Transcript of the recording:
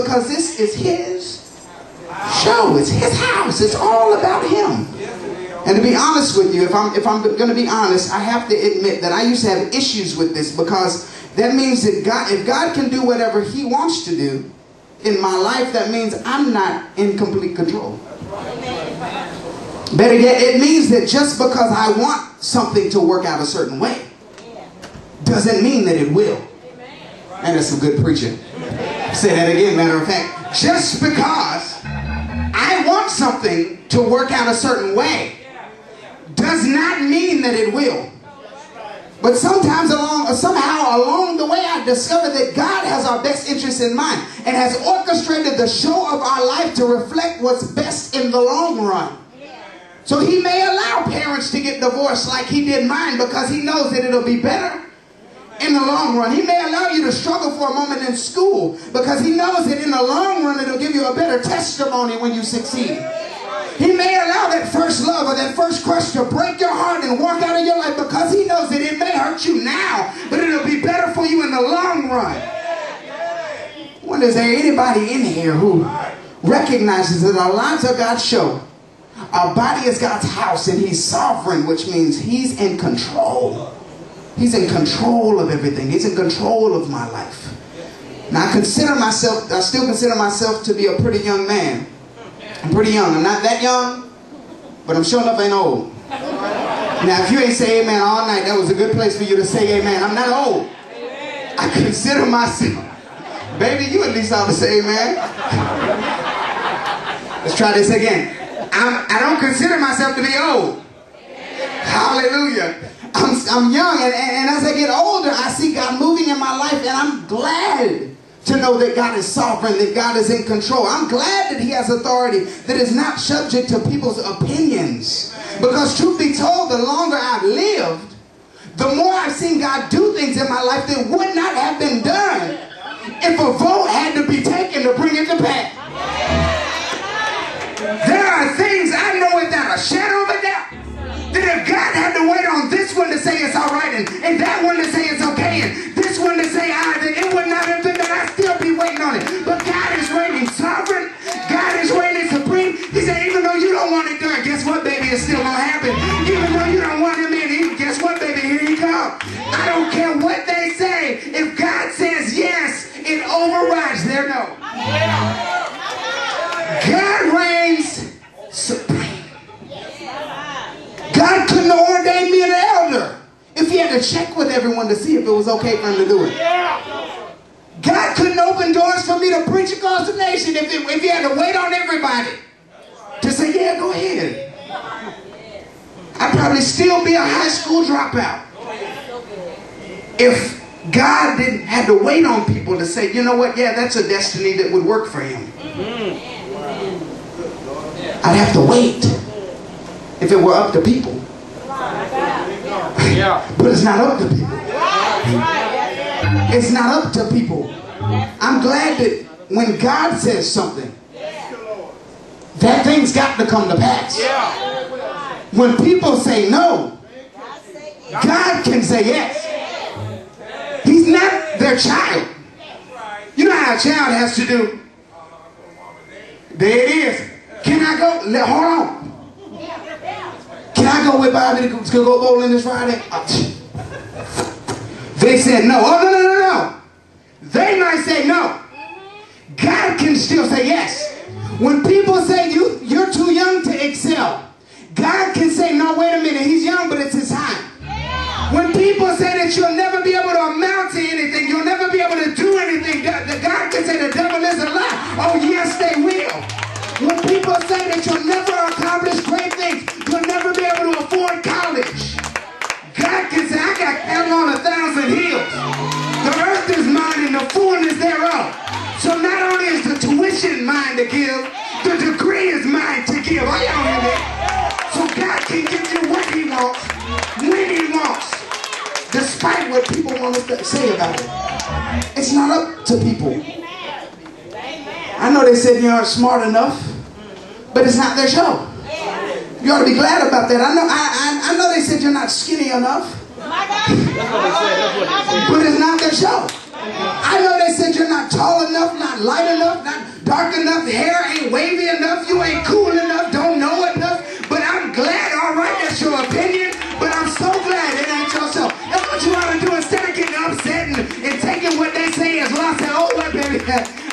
because this is his show. It's his house. It's all about him. And to be honest with you, if I'm going to be honest, I have to admit that I used to have issues with this, because that means that if God can do whatever he wants to do in my life, that means I'm not in complete control. Better yet, it means that just because I want something to work out a certain way doesn't mean that it will. And that's some good preaching. Say that again, matter of fact. Just because I want something to work out a certain way does not mean that it will. But sometimes somehow along the way, I discovered that God has our best interests in mind and has orchestrated the show of our life to reflect what's best in the long run. So he may allow parents to get divorced like he did mine, because he knows that it'll be better in the long run. He may allow you to struggle for a moment in school, because he knows that in the long run it'll give you a better testimony when you succeed. He may allow that first love or that first crush to break your heart and walk out of your life, because he knows that it may hurt you now, but it'll be better for you in the long run. I wonder, is there anybody in here who recognizes that our lives are God's show? Our body is God's house, and he's sovereign, which means he's in control. He's in control of everything. He's in control of my life. Now, I still consider myself to be a pretty young man. I'm pretty young. I'm not that young, but I'm sure enough ain't old. Now, if you ain't say amen all night, that was a good place for you to say amen. I'm not old. I consider myself. Baby, you at least ought to say amen. Let's try this again. I don't consider myself to be old. Hallelujah. I'm young, and as I get older, I see God moving in my life, and I'm glad to know that God is sovereign, that God is in control. I'm glad that he has authority that is not subject to people's opinions. Because truth be told, the longer I've lived, the more I've seen God do things in my life that would not have been done if a vote had to be taken to bring it to pass. There are things I know without a shadow of a doubt that if God had to wait on this one to say it's all right, and that one to say it's okay, and this one to say then it would not have been that, I'd still be waiting on it. But God is reigning sovereign. God is reigning supreme. He said, even though you don't want it done, guess what, baby? It's still going to happen. Even though you don't want him in, guess what, baby? Here he comes. I don't care what they say. If God says yes, it overrides their no. God reigns supreme. God couldn't have ordained me an elder if he had to check with everyone to see if it was okay for him to do it. God couldn't open doors for me to preach across the nation if he had to wait on everybody to say, yeah, go ahead. I'd probably still be a high school dropout if God didn't have to wait on people to say, you know what, yeah, that's a destiny that would work for him. I'd have to wait if it were up to people. But it's not up to people. It's not up to people. I'm glad that when God says something, that thing's got to come to pass. When people say no, God can say yes. He's not their child. You know how a child has to do? There it is. Can I go? Hold on. Can I go with Bobby to go bowling this Friday? They said no. Oh, no. They might say no. God can still say yes. When people say you're too young to excel, God can say, no, wait a minute. He's young, but it's his time. When people say that you'll never be able to amount to anything, you'll never be able to do anything, God can say the devil is a lie. Oh, yes, they will. When people say that you'll never accomplish great things, you'll never be able to afford college, God can say, I got cattle on 1,000 hills. The earth is mine and the fullness thereof. So not only is the tuition mine to give, the degree is mine to give. Are y'all hear that? So God can give you what he wants, when he wants, despite what people want to say about it. It's not up to people. I know they said you aren't smart enough, but it's not their show. You ought to be glad about that. I know they said you're not skinny enough, but it's not their show. I know they said you're not tall enough, not light enough, not dark enough, hair ain't wavy enough, you ain't cool enough, don't know enough. But I'm glad, all right, that's your opinion, but I'm so glad it ain't yourself. That's what you ought to do instead of getting upset and taking what they say as lost. Oh, what, baby?